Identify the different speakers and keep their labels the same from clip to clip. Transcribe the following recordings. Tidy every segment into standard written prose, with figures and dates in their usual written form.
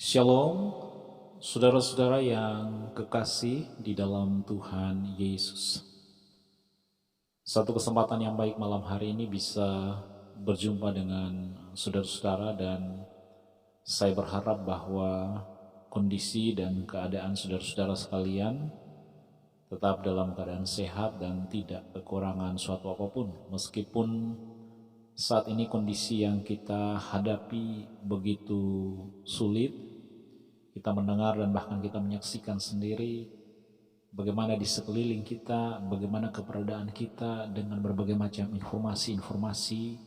Speaker 1: Shalom, saudara-saudara yang kekasih di dalam Tuhan Yesus. Satu kesempatan yang baik malam hari ini bisa berjumpa dengan saudara-saudara, dan saya berharap bahwa kondisi dan keadaan saudara-saudara sekalian tetap dalam keadaan sehat dan tidak kekurangan suatu apapun. Meskipun saat ini kondisi yang kita hadapi begitu sulit, kita mendengar dan bahkan kita menyaksikan sendiri bagaimana di sekeliling kita, bagaimana keberadaan kita dengan berbagai macam informasi-informasi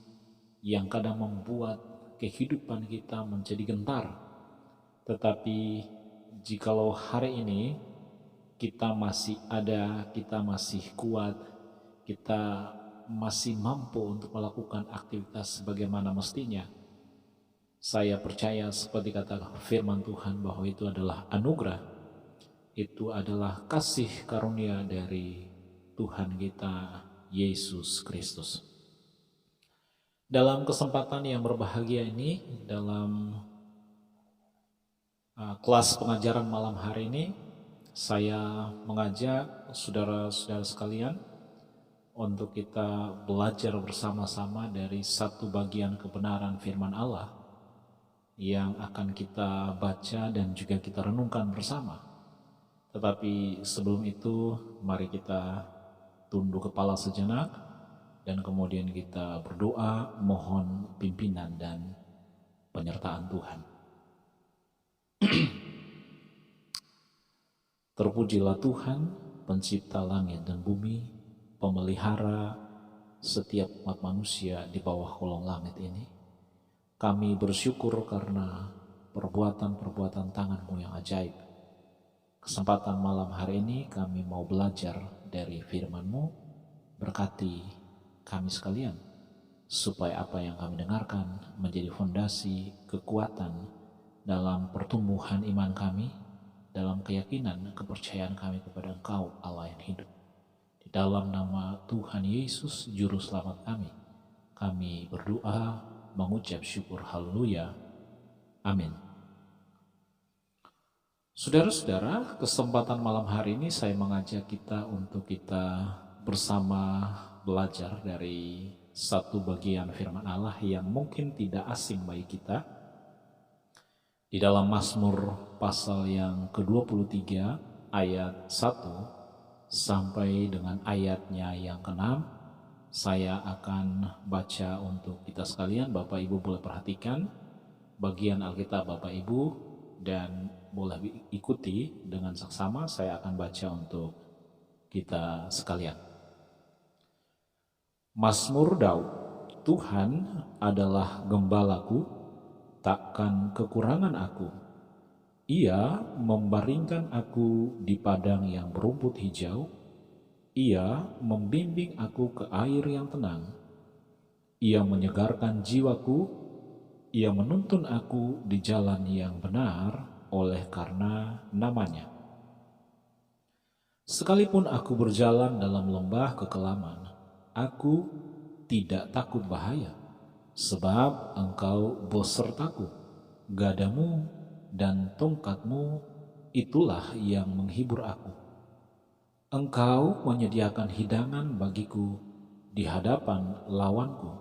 Speaker 1: yang kadang membuat kehidupan kita menjadi gentar. Tetapi jikalau hari ini kita masih ada, kita masih kuat, kita masih mampu untuk melakukan aktivitas sebagaimana mestinya, saya percaya seperti kata firman Tuhan bahwa itu adalah anugerah, itu adalah kasih karunia dari Tuhan kita Yesus Kristus. Dalam kesempatan yang berbahagia ini, dalam kelas pengajaran malam hari ini, saya mengajak saudara-saudara sekalian untuk kita belajar bersama-sama dari satu bagian kebenaran firman Allah yang akan kita baca dan juga kita renungkan bersama. Tetapi sebelum itu, mari kita tunduk kepala sejenak dan kemudian kita berdoa mohon pimpinan dan penyertaan Tuhan. Terpujilah Tuhan, pencipta langit dan bumi, pemelihara setiap umat manusia di bawah kolong langit ini. Kami bersyukur karena perbuatan-perbuatan tangan-Mu yang ajaib. Kesempatan malam hari ini kami mau belajar dari firman-Mu. Berkati kami sekalian, supaya apa yang kami dengarkan menjadi fondasi kekuatan dalam pertumbuhan iman kami, dalam keyakinan kepercayaan kami kepada Engkau Allah yang hidup. Di dalam nama Tuhan Yesus Juru Selamat kami berdoa, mengucap syukur, haleluya, amin. Saudara-saudara, kesempatan malam hari ini saya mengajak kita untuk kita bersama belajar dari satu bagian firman Allah yang mungkin tidak asing bagi kita. Di dalam Mazmur pasal yang ke-23 ayat 1 sampai dengan ayatnya yang ke-6, saya akan baca untuk kita sekalian. Bapak Ibu boleh perhatikan bagian Alkitab Bapak Ibu dan boleh ikuti dengan saksama. Saya akan baca untuk kita sekalian. Mazmur Daud. Tuhan adalah gembalaku, takkan kekurangan aku. Ia membaringkan aku di padang yang berumput hijau. Ia membimbing aku ke air yang tenang. Ia menyegarkan jiwaku. Ia menuntun aku di jalan yang benar oleh karena namanya. Sekalipun aku berjalan dalam lembah kekelaman, aku tidak takut bahaya, sebab Engkau besertaku. Gadamu dan tongkatmu itulah yang menghibur aku. Engkau menyediakan hidangan bagiku di hadapan lawanku.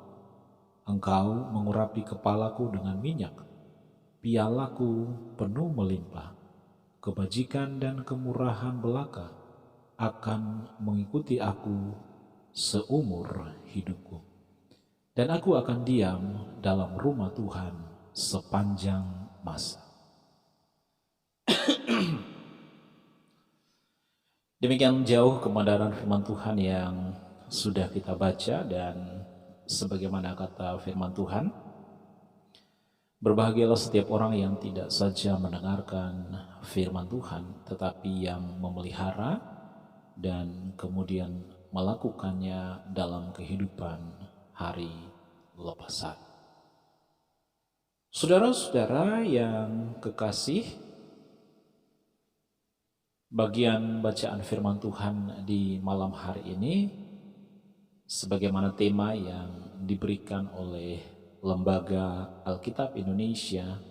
Speaker 1: Engkau mengurapi kepalaku dengan minyak, pialaku penuh melimpah. Kebajikan dan kemurahan belaka akan mengikuti aku seumur hidupku. Dan aku akan diam dalam rumah Tuhan sepanjang masa. Demikian jauh kebenaran firman Tuhan yang sudah kita baca, dan sebagaimana kata firman Tuhan, berbahagialah setiap orang yang tidak saja mendengarkan firman Tuhan, tetapi yang memelihara dan kemudian melakukannya dalam kehidupan hari lepas hari. Saudara-saudara yang kekasih, bagian bacaan firman Tuhan di malam hari ini, sebagaimana tema yang diberikan oleh Lembaga Alkitab Indonesia,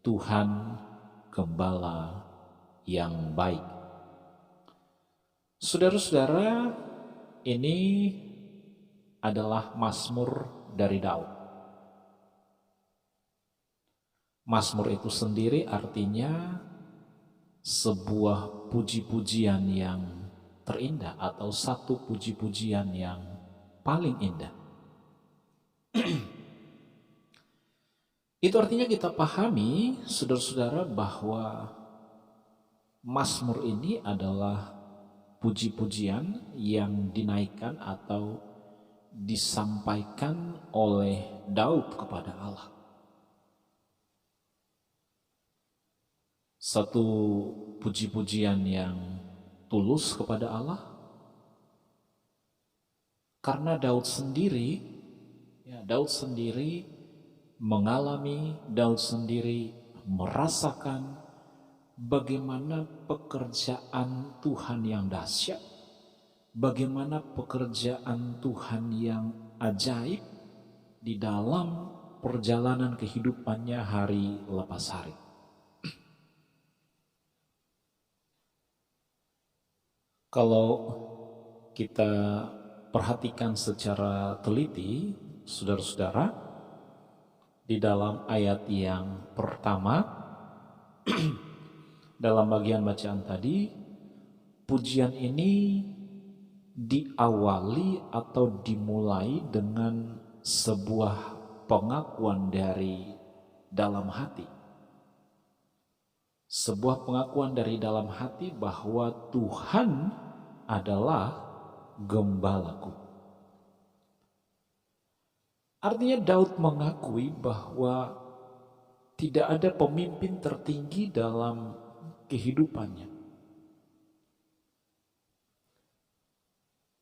Speaker 1: Tuhan Gembala yang baik. Saudara-saudara, ini adalah mazmur dari Daud. Mazmur itu sendiri artinya sebuah puji-pujian yang terindah atau satu puji-pujian yang paling indah. Itu artinya kita pahami, saudara-saudara, bahwa mazmur ini adalah puji-pujian yang dinaikkan atau disampaikan oleh Daud kepada Allah. Satu puji-pujian yang tulus kepada Allah, karena Daud sendiri mengalami, Daud sendiri merasakan bagaimana pekerjaan Tuhan yang dahsyat, bagaimana pekerjaan Tuhan yang ajaib di dalam perjalanan kehidupannya hari lepas hari. Kalau kita perhatikan secara teliti, saudara-saudara, di dalam ayat yang pertama, dalam bagian bacaan tadi, pujian ini diawali atau dimulai dengan sebuah pengakuan dari dalam hati. Sebuah pengakuan dari dalam hati bahwa Tuhan adalah gembalaku. Artinya Daud mengakui bahwa tidak ada pemimpin tertinggi dalam kehidupannya.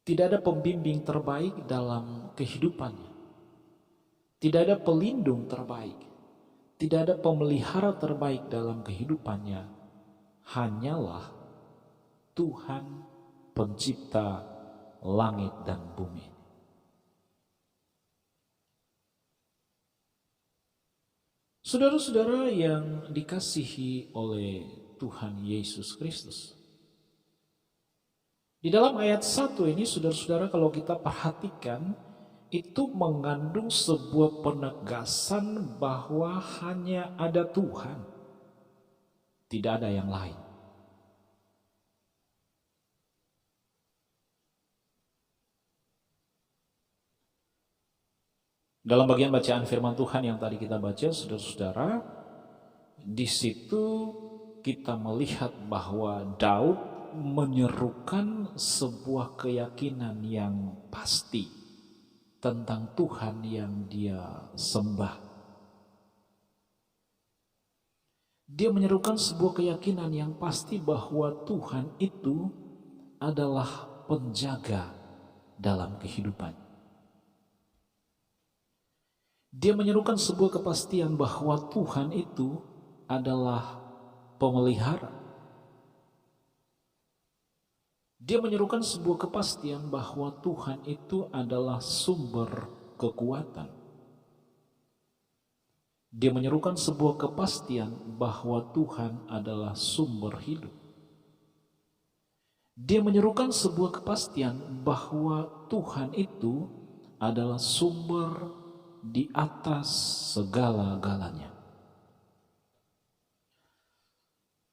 Speaker 1: Tidak ada pembimbing terbaik dalam kehidupannya. Tidak ada pelindung terbaik. Tidak ada pemelihara terbaik dalam kehidupannya. Hanyalah Tuhan pencipta langit dan bumi. Saudara-saudara yang dikasihi oleh Tuhan Yesus Kristus. Di dalam ayat 1 ini, saudara-saudara, kalau kita perhatikan, itu mengandung sebuah penegasan bahwa hanya ada Tuhan, tidak ada yang lain. Dalam bagian bacaan firman Tuhan yang tadi kita baca, saudara-saudara, di situ kita melihat bahwa Daud menyerukan sebuah keyakinan yang pasti tentang Tuhan yang dia sembah. Dia menyerukan sebuah keyakinan yang pasti bahwa Tuhan itu adalah penjaga dalam kehidupan. Dia menyerukan sebuah kepastian bahwa Tuhan itu adalah pemelihara. Dia menyerukan sebuah kepastian bahwa Tuhan itu adalah sumber kekuatan. Dia menyerukan sebuah kepastian bahwa Tuhan adalah sumber hidup. Dia menyerukan sebuah kepastian bahwa Tuhan itu adalah sumber di atas segala-galanya.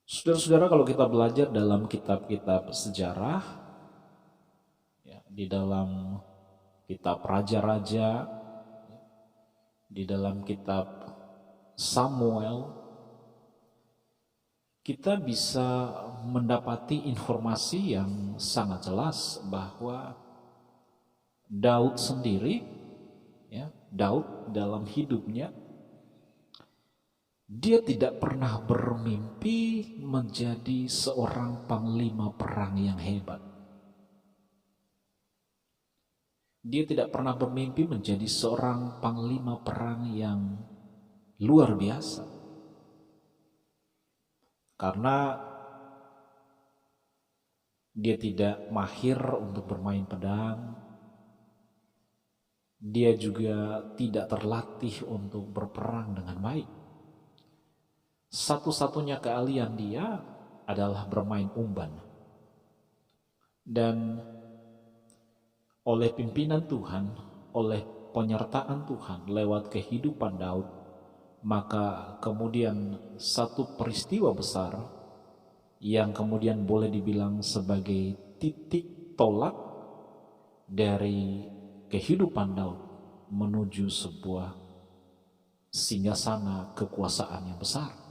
Speaker 1: Saudara-saudara, kalau kita belajar dalam kitab-kitab sejarah, ya, di dalam kitab Raja-Raja, di dalam kitab Samuel, kita bisa mendapati informasi yang sangat jelas bahwa Daud sendiri, ya, Daud dalam hidupnya, dia tidak pernah bermimpi menjadi seorang panglima perang yang hebat. Dia tidak pernah bermimpi menjadi seorang panglima perang yang luar biasa. Karena dia tidak mahir untuk bermain pedang. Dia juga tidak terlatih untuk berperang dengan baik. Satu-satunya keahlian dia adalah bermain umban. Dan oleh pimpinan Tuhan, oleh penyertaan Tuhan lewat kehidupan Daud, maka kemudian satu peristiwa besar yang kemudian boleh dibilang sebagai titik tolak dari kehidupan Daud menuju sebuah singgasana kekuasaan yang besar.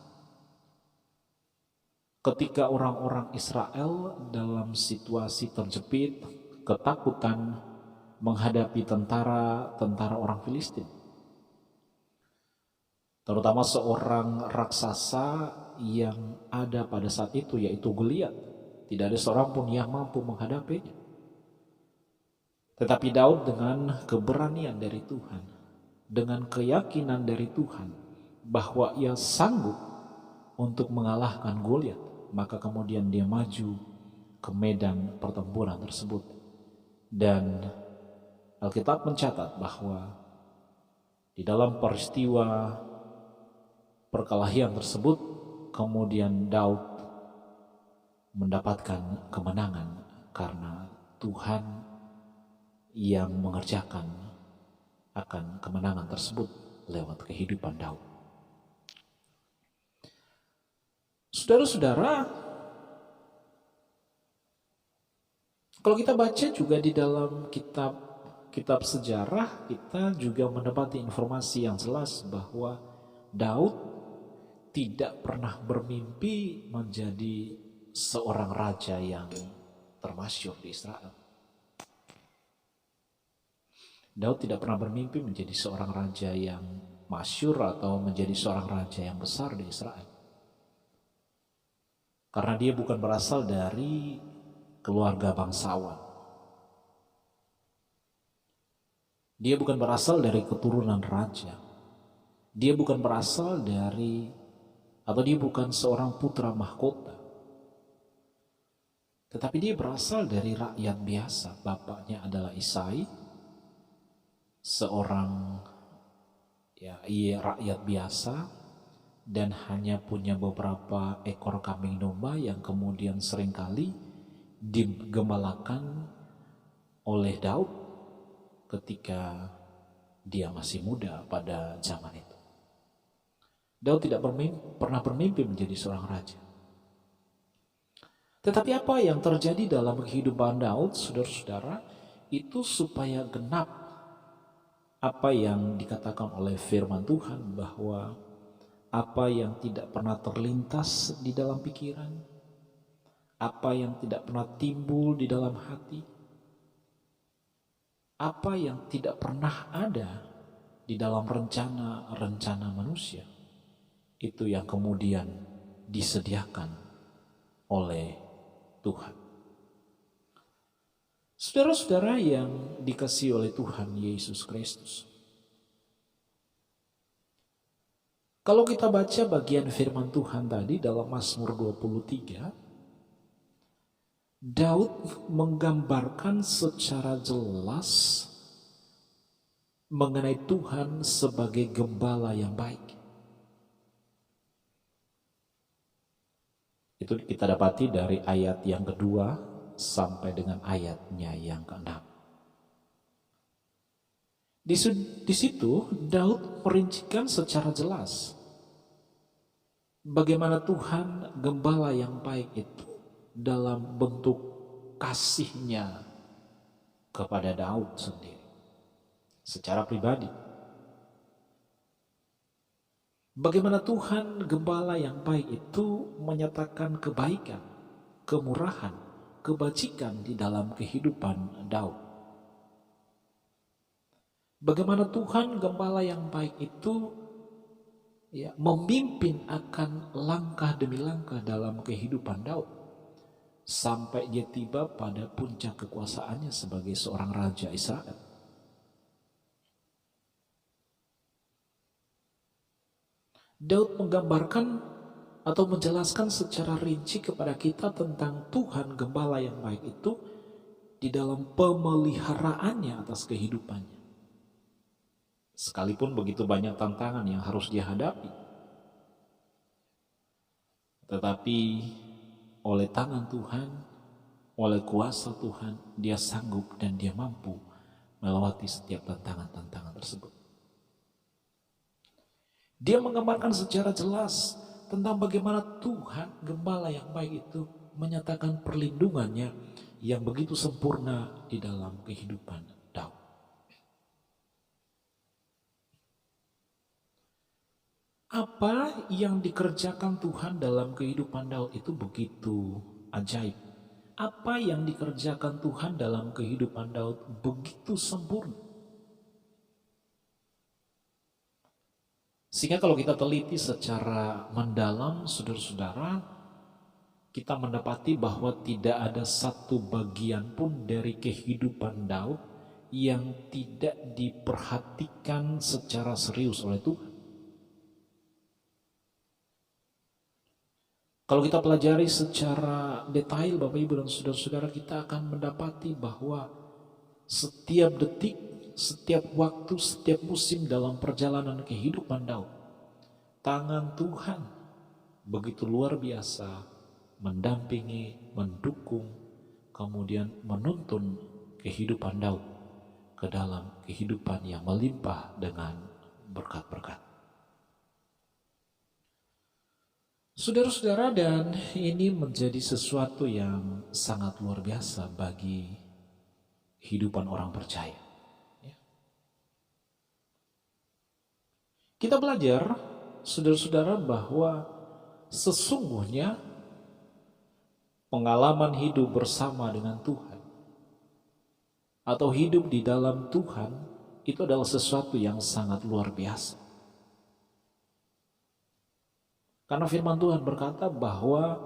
Speaker 1: Ketika orang-orang Israel dalam situasi terjepit, ketakutan menghadapi tentara orang Filistin, terutama seorang raksasa yang ada pada saat itu, yaitu Goliat. Tidak ada seorang pun yang mampu menghadapinya. Tetapi Daud dengan keberanian dari Tuhan, dengan keyakinan dari Tuhan bahwa ia sanggup untuk mengalahkan Goliat, maka kemudian dia maju ke medan pertempuran tersebut. Dan Alkitab mencatat bahwa di dalam peristiwa perkelahian tersebut, kemudian Daud mendapatkan kemenangan karena Tuhan yang mengerjakan akan kemenangan tersebut lewat kehidupan Daud. Saudara-saudara, kalau kita baca juga di dalam kitab sejarah, kita juga mendapati informasi yang jelas bahwa Daud tidak pernah bermimpi menjadi seorang raja yang termasyhur di Israel. Daud tidak pernah bermimpi menjadi seorang raja yang masyhur atau menjadi seorang raja yang besar di Israel. Karena dia bukan berasal dari keluarga bangsawan. Dia bukan berasal dari keturunan raja. Dia bukan berasal dari, atau dia bukan seorang putra mahkota. Tetapi dia berasal dari rakyat biasa. Bapaknya adalah Isai, seorang rakyat biasa, dan hanya punya beberapa ekor kambing domba yang kemudian seringkali digembalakan oleh Daud ketika dia masih muda pada zaman itu. Daud tidak pernah bermimpi menjadi seorang raja. Tetapi apa yang terjadi dalam kehidupan Daud, saudara-saudara, itu supaya genap apa yang dikatakan oleh firman Tuhan, bahwa apa yang tidak pernah terlintas di dalam pikiran, apa yang tidak pernah timbul di dalam hati, apa yang tidak pernah ada di dalam rencana manusia, itu yang kemudian disediakan oleh Tuhan. Saudara-saudara yang dikasihi oleh Tuhan Yesus Kristus, kalau kita baca bagian firman Tuhan tadi dalam Mazmur 23, Daud menggambarkan secara jelas mengenai Tuhan sebagai gembala yang baik. Itu kita dapati dari ayat yang kedua sampai dengan ayatnya yang ke-6. Di situ Daud merincikan secara jelas bagaimana Tuhan gembala yang baik itu dalam bentuk kasihnya kepada Daud sendiri secara pribadi. Bagaimana Tuhan gembala yang baik itu menyatakan kebaikan, kemurahan, kebajikan di dalam kehidupan Daud. Bagaimana Tuhan gembala yang baik itu memimpin akan langkah demi langkah dalam kehidupan Daud sampai dia tiba pada puncak kekuasaannya sebagai seorang raja Israel. Daud menggambarkan atau menjelaskan secara rinci kepada kita tentang Tuhan gembala yang baik itu di dalam pemeliharaannya atas kehidupannya. Sekalipun begitu banyak tantangan yang harus dia hadapi. Tetapi oleh tangan Tuhan, oleh kuasa Tuhan, dia sanggup dan dia mampu melewati setiap tantangan-tantangan tersebut. Dia menggambarkan secara jelas tentang bagaimana Tuhan, Gembala yang baik itu, menyatakan perlindungannya yang begitu sempurna di dalam kehidupan Daud. Apa yang dikerjakan Tuhan dalam kehidupan Daud itu begitu ajaib. Apa yang dikerjakan Tuhan dalam kehidupan Daud begitu sempurna. Sehingga kalau kita teliti secara mendalam, saudara-saudara, kita mendapati bahwa tidak ada satu bagian pun dari kehidupan Daud yang tidak diperhatikan secara serius oleh Tuhan. Kalau kita pelajari secara detail, Bapak Ibu dan saudara-saudara, kita akan mendapati bahwa setiap detik, setiap waktu, setiap musim dalam perjalanan kehidupan Daud, tangan Tuhan begitu luar biasa mendampingi, mendukung, kemudian menuntun kehidupan Daud ke dalam kehidupan yang melimpah dengan berkat-berkat. Saudara-saudara, dan ini menjadi sesuatu yang sangat luar biasa bagi kehidupan orang percaya. Kita belajar, saudara-saudara, bahwa sesungguhnya pengalaman hidup bersama dengan Tuhan atau hidup di dalam Tuhan itu adalah sesuatu yang sangat luar biasa. Karena firman Tuhan berkata bahwa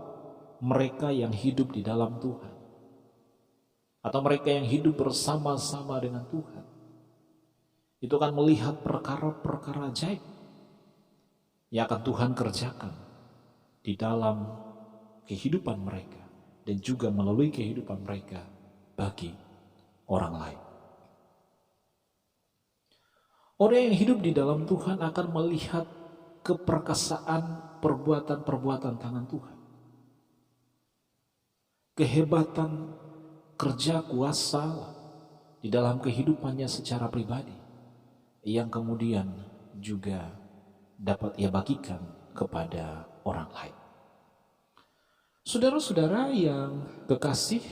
Speaker 1: mereka yang hidup di dalam Tuhan atau mereka yang hidup bersama-sama dengan Tuhan itu akan melihat perkara-perkara ajaib yang akan Tuhan kerjakan di dalam kehidupan mereka dan juga melalui kehidupan mereka bagi orang lain. Orang yang hidup di dalam Tuhan akan melihat keperkasaan perbuatan-perbuatan tangan Tuhan. Kehebatan kerja kuasa di dalam kehidupannya secara pribadi yang kemudian juga dapat ia bagikan kepada orang lain. Saudara-saudara yang kekasih,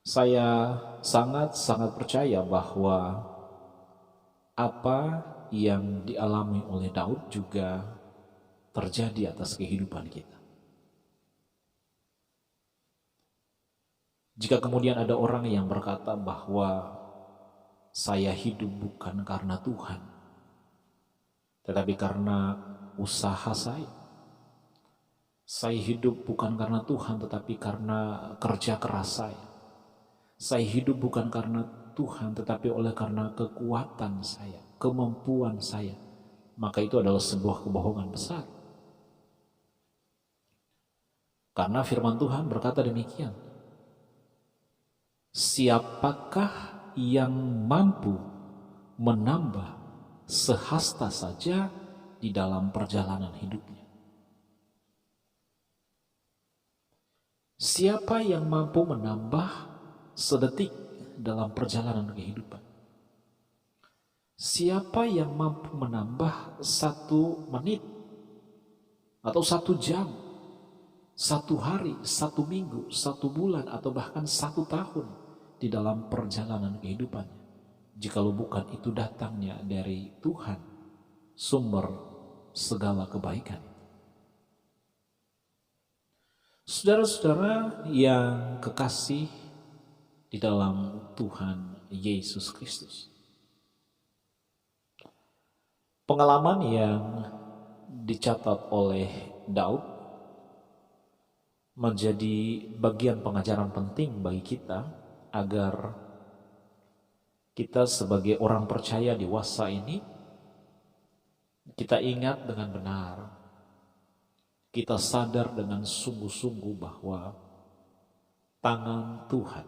Speaker 1: saya sangat-sangat percaya bahwa apa yang dialami oleh Daud juga terjadi atas kehidupan kita. Jika kemudian ada orang yang berkata bahwa saya hidup bukan karena Tuhan, tetapi karena usaha saya hidup bukan karena Tuhan, tetapi karena kerja keras saya hidup bukan karena Tuhan, tetapi oleh karena kekuatan saya, kemampuan saya, maka itu adalah sebuah kebohongan besar. Karena firman Tuhan berkata demikian, siapakah yang mampu menambah sehasta saja di dalam perjalanan hidupnya? Siapa yang mampu menambah sedetik dalam perjalanan kehidupan? Siapa yang mampu menambah 1 menit atau 1 jam, 1 hari, 1 minggu, 1 bulan, atau bahkan 1 tahun di dalam perjalanan kehidupannya, jikalau bukan itu datangnya dari Tuhan, sumber segala kebaikan? Saudara-saudara yang kekasih di dalam Tuhan Yesus Kristus, pengalaman yang dicatat oleh Daud menjadi bagian pengajaran penting bagi kita agar kita sebagai orang percaya dewasa ini, kita ingat dengan benar, kita sadar dengan sungguh-sungguh bahwa tangan Tuhan,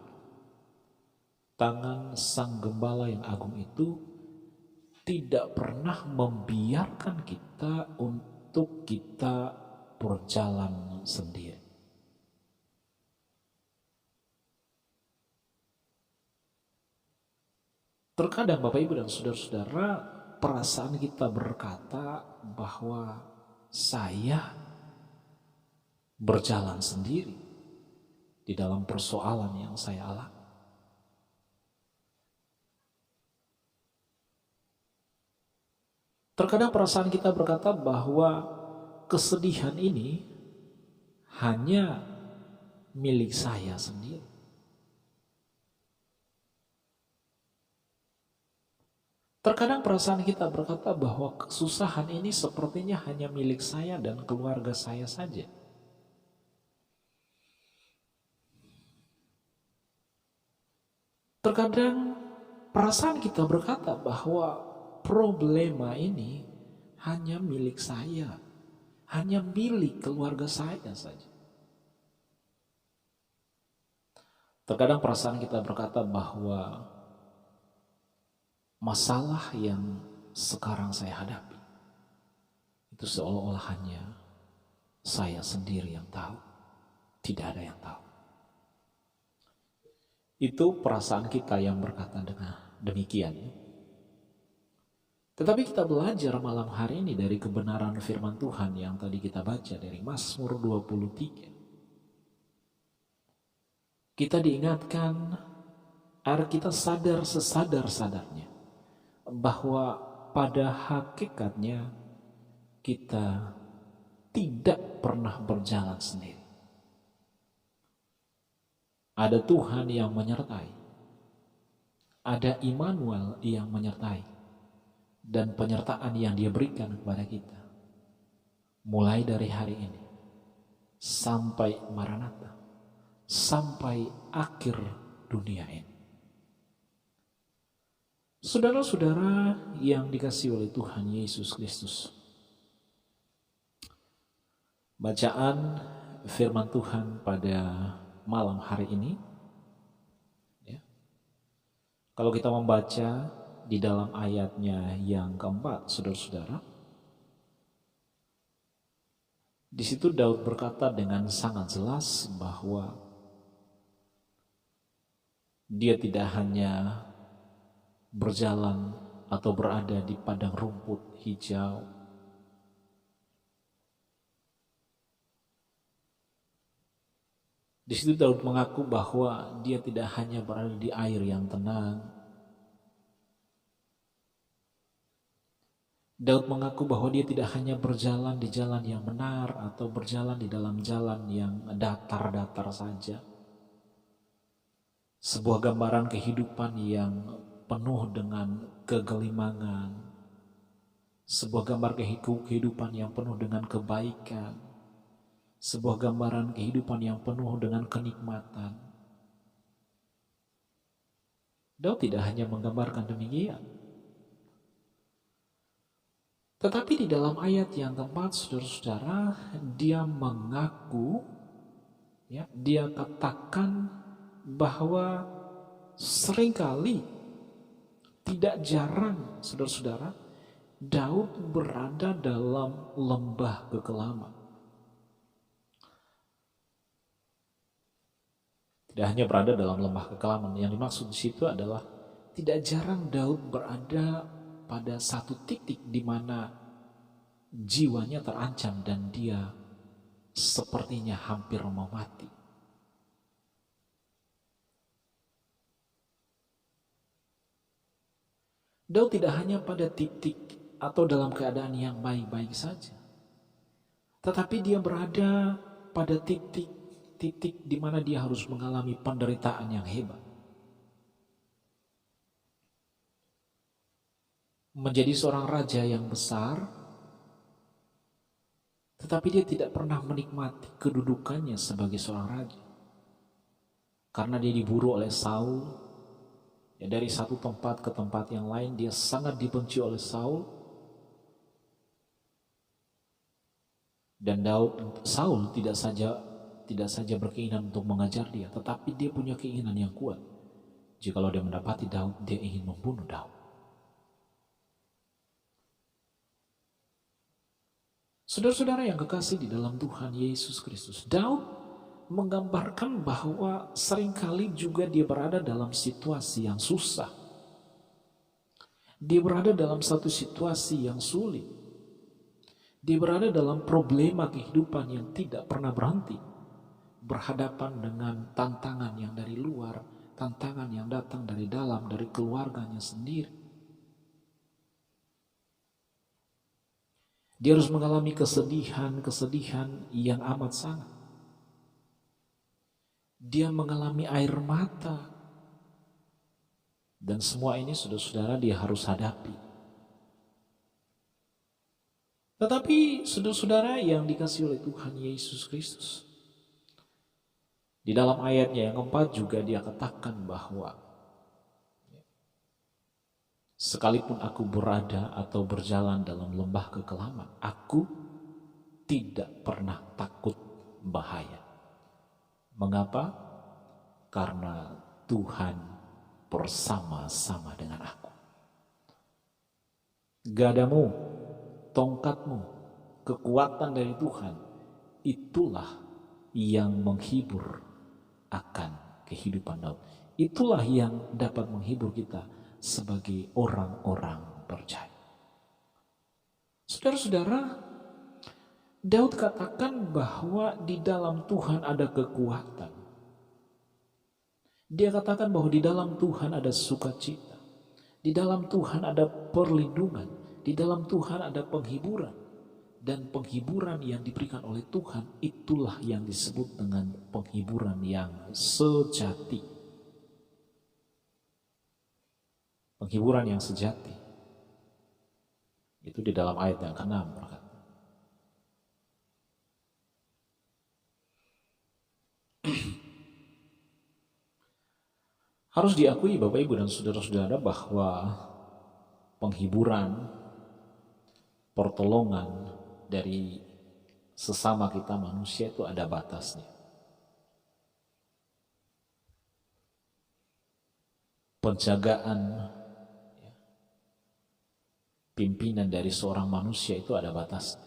Speaker 1: tangan Sang Gembala yang agung itu tidak pernah membiarkan kita untuk kita berjalan sendiri. Terkadang Bapak Ibu dan saudara-saudara, perasaan kita berkata bahwa saya berjalan sendiri di dalam persoalan yang saya alami. Terkadang perasaan kita berkata bahwa kesedihan ini hanya milik saya sendiri. Terkadang perasaan kita berkata bahwa kesusahan ini sepertinya hanya milik saya dan keluarga saya saja. Terkadang perasaan kita berkata bahwa problema ini hanya milik saya, hanya milik keluarga saya saja. Terkadang perasaan kita berkata bahwa masalah yang sekarang saya hadapi itu seolah-olah hanya saya sendiri yang tahu, tidak ada yang tahu. Itu perasaan kita yang berkata dengan demikian. Tetapi kita belajar malam hari ini dari kebenaran firman Tuhan yang tadi kita baca dari Mazmur 23. Kita diingatkan agar kita sadar sesadar-sadarnya bahwa pada hakikatnya kita tidak pernah berjalan sendiri. Ada Tuhan yang menyertai, ada Immanuel yang menyertai, dan penyertaan yang Dia berikan kepada kita mulai dari hari ini sampai Maranatha, sampai akhir dunia ini. Saudara-saudara yang dikasihi oleh Tuhan Yesus Kristus, bacaan firman Tuhan pada malam hari ini, ya, kalau kita membaca di dalam ayatnya yang keempat, saudara-saudara, di situ Daud berkata dengan sangat jelas bahwa dia tidak hanya berjalan atau berada di padang rumput hijau, di situ Daud mengaku bahwa dia tidak hanya berada di air yang tenang. Daud mengaku bahwa dia tidak hanya berjalan di jalan yang benar atau berjalan di dalam jalan yang datar-datar saja. Sebuah gambaran kehidupan yang penuh dengan kegelimangan. Sebuah gambar kehidupan yang penuh dengan kebaikan. Sebuah gambaran kehidupan yang penuh dengan kenikmatan. Daud tidak hanya menggambarkan demikian. Tetapi di dalam ayat yang keempat, saudara-saudara, dia mengaku, ya, dia katakan bahwa seringkali, tidak jarang, saudara-saudara, Daud berada dalam lembah kekelaman. Tidak hanya berada dalam lembah kekelaman, yang dimaksud di situ adalah tidak jarang Daud berada pada satu titik di mana jiwanya terancam dan dia sepertinya hampir mau mati. Daud tidak hanya pada titik atau dalam keadaan yang baik-baik saja, tetapi dia berada pada titik di mana dia harus mengalami penderitaan yang hebat. Menjadi seorang raja yang besar, tetapi dia tidak pernah menikmati kedudukannya sebagai seorang raja. Karena dia diburu oleh Saul, ya, dari satu tempat ke tempat yang lain, dia sangat dibenci oleh Saul. Dan Saul tidak saja berkeinginan untuk mengajar dia, tetapi dia punya keinginan yang kuat. Jikalau dia mendapati Daud, dia ingin membunuh Daud. Saudara-saudara yang kekasih di dalam Tuhan Yesus Kristus, Daud menggambarkan bahwa seringkali juga dia berada dalam situasi yang susah. Dia berada dalam satu situasi yang sulit. Dia berada dalam problema kehidupan yang tidak pernah berhenti. Berhadapan dengan tantangan yang dari luar, tantangan yang datang dari dalam, dari keluarganya sendiri. Dia harus mengalami kesedihan-kesedihan yang amat sangat. Dia mengalami air mata. Dan semua ini saudara-saudara dia harus hadapi. Tetapi saudara-saudara yang dikasihi oleh Tuhan Yesus Kristus, di dalam ayatnya yang keempat juga dia katakan bahwa sekalipun aku berada atau berjalan dalam lembah kekelaman, aku tidak pernah takut bahaya. Mengapa? Karena Tuhan bersama-sama dengan aku. Gadamu, tongkatmu, kekuatan dari Tuhan, itulah yang menghibur akan kehidupan Daud. Itulah yang dapat menghibur kita sebagai orang-orang percaya. Saudara-saudara, Daud katakan bahwa di dalam Tuhan ada kekuatan. Dia katakan bahwa di dalam Tuhan ada sukacita. Di dalam Tuhan ada perlindungan. Di dalam Tuhan ada penghiburan. Dan penghiburan yang diberikan oleh Tuhan itulah yang disebut dengan penghiburan yang sejati. Penghiburan yang sejati. Itu di dalam ayat yang ke-6 berkata. Harus diakui Bapak Ibu dan saudara-saudara bahwa penghiburan, pertolongan dari sesama kita manusia itu ada batasnya. Penjagaan pimpinan dari seorang manusia itu ada batasnya.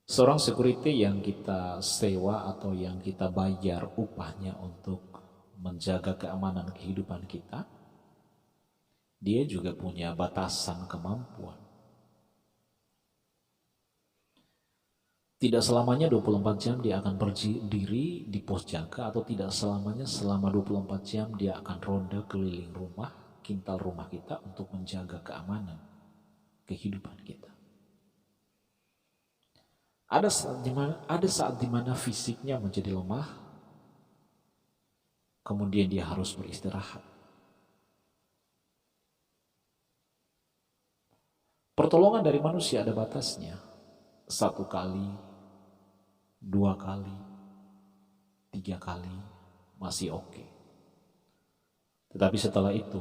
Speaker 1: Seorang security yang kita sewa atau yang kita bayar upahnya untuk menjaga keamanan kehidupan kita, dia juga punya batasan kemampuan. Tidak selamanya 24 jam dia akan berdiri di pos jaga, atau tidak selamanya selama 24 jam dia akan ronda keliling rumah, kintal rumah kita untuk menjaga keamanan kehidupan kita. Ada saat di mana fisiknya menjadi lemah, kemudian dia harus beristirahat. Pertolongan dari manusia ada batasnya. 1 kali, 2 kali, 3 kali masih oke. Tetapi setelah itu,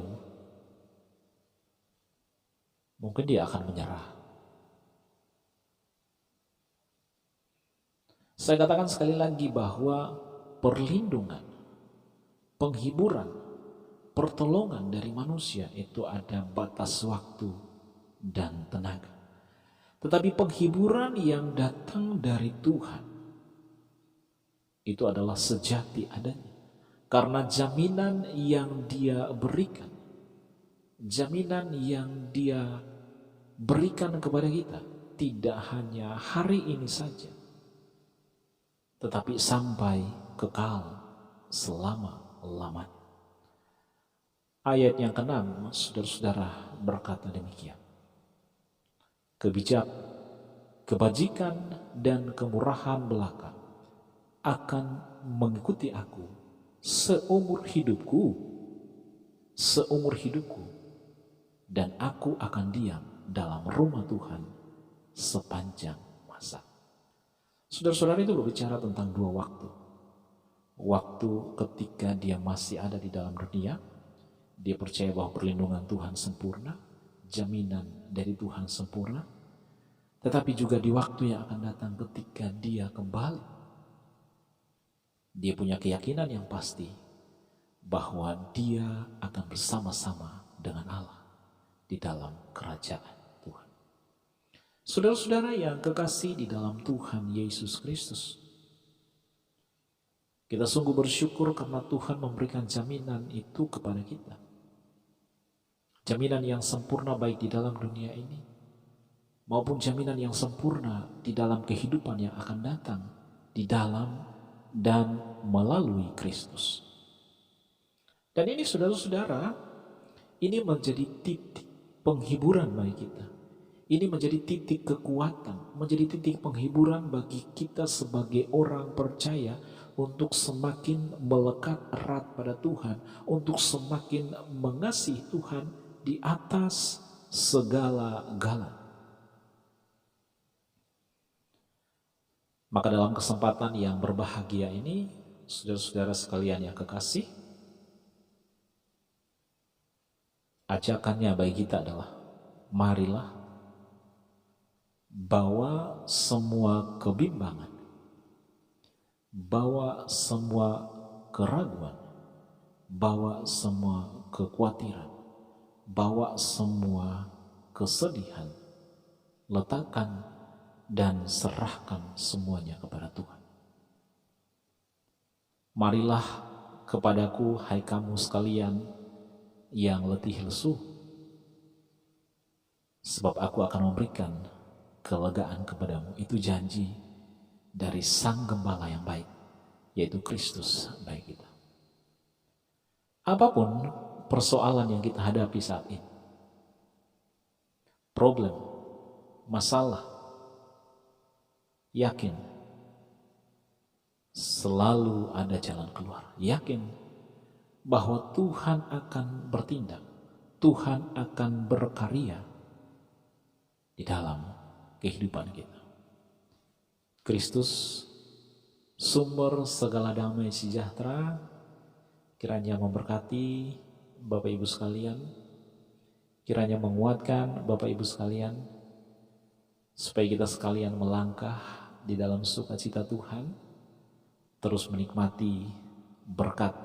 Speaker 1: mungkin dia akan menyerah. Saya katakan sekali lagi bahwa perlindungan, penghiburan, pertolongan dari manusia itu ada batas waktu dan tenaga. Tetapi penghiburan yang datang dari Tuhan itu adalah sejati adanya. Karena jaminan yang dia berikan, jaminan yang dia berikan kepada kita tidak hanya hari ini saja, tetapi sampai kekal selama-lamanya. Ayat yang ke-6, saudara-saudara, berkata demikian. Kebajikan dan kemurahan belaka akan mengikuti aku seumur hidupku, dan aku akan diam dalam rumah Tuhan sepanjang masa. Saudara-saudara, itu berbicara tentang 2 waktu. Waktu ketika dia masih ada di dalam dunia, dia percaya bahwa perlindungan Tuhan sempurna, jaminan dari Tuhan sempurna. Tetapi juga di waktu yang akan datang ketika dia kembali, dia punya keyakinan yang pasti bahwa dia akan bersama-sama dengan Allah di dalam kerajaan Tuhan. Saudara-saudara yang kekasih di dalam Tuhan Yesus Kristus, kita sungguh bersyukur karena Tuhan memberikan jaminan itu kepada kita. Jaminan yang sempurna baik di dalam dunia ini, maupun jaminan yang sempurna di dalam kehidupan yang akan datang, di dalam dan melalui Kristus. Dan ini saudara-saudara, ini menjadi titik penghiburan bagi kita. Ini menjadi titik kekuatan, menjadi titik penghiburan bagi kita sebagai orang percaya untuk semakin melekat erat pada Tuhan, untuk semakin mengasihi Tuhan di atas segala-galanya. Maka dalam kesempatan yang berbahagia ini, saudara-saudara sekalian yang kekasih, ajakannya bagi kita adalah, marilah bawa semua kebimbangan, bawa semua keraguan, bawa semua kekhawatiran, bawa semua kesedihan, letakkan dan serahkan semuanya kepada Tuhan. Marilah kepadaku, hai kamu sekalian yang letih lesu, sebab aku akan memberikan kelegaan kepadamu. Itu janji dari Sang Gembala yang baik, yaitu Kristus bagi kita. Apapun persoalan yang kita hadapi saat ini, problem, masalah, yakin selalu ada jalan keluar. Yakin bahwa Tuhan akan bertindak, Tuhan akan berkarya di dalam kehidupan kita. Kristus, sumber segala damai sejahtera, kiranya memberkati Bapak Ibu sekalian, kiranya menguatkan Bapak Ibu sekalian, supaya kita sekalian melangkah di dalam sukacita Tuhan, terus menikmati berkat,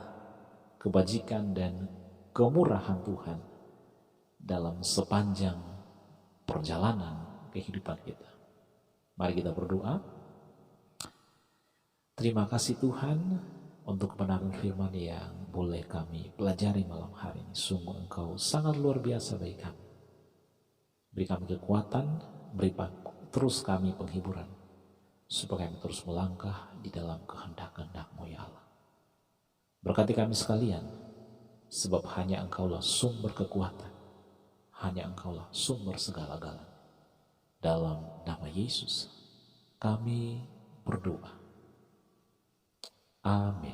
Speaker 1: kebajikan dan kemurahan Tuhan dalam sepanjang perjalanan kehidupan kita. Mari kita berdoa. Terima kasih Tuhan untuk kebenaran firman yang boleh kami pelajari malam hari ini. Sungguh Engkau sangat luar biasa bagi kami. Beri kami kekuatan, beri terus kami penghiburan, supaya kami terus melangkah di dalam kehendak-kehendak-Mu ya Allah. Berkati kami sekalian, sebab hanya Engkaulah sumber kekuatan, hanya Engkaulah sumber segala-galanya. Dalam nama Yesus kami berdoa. Amin.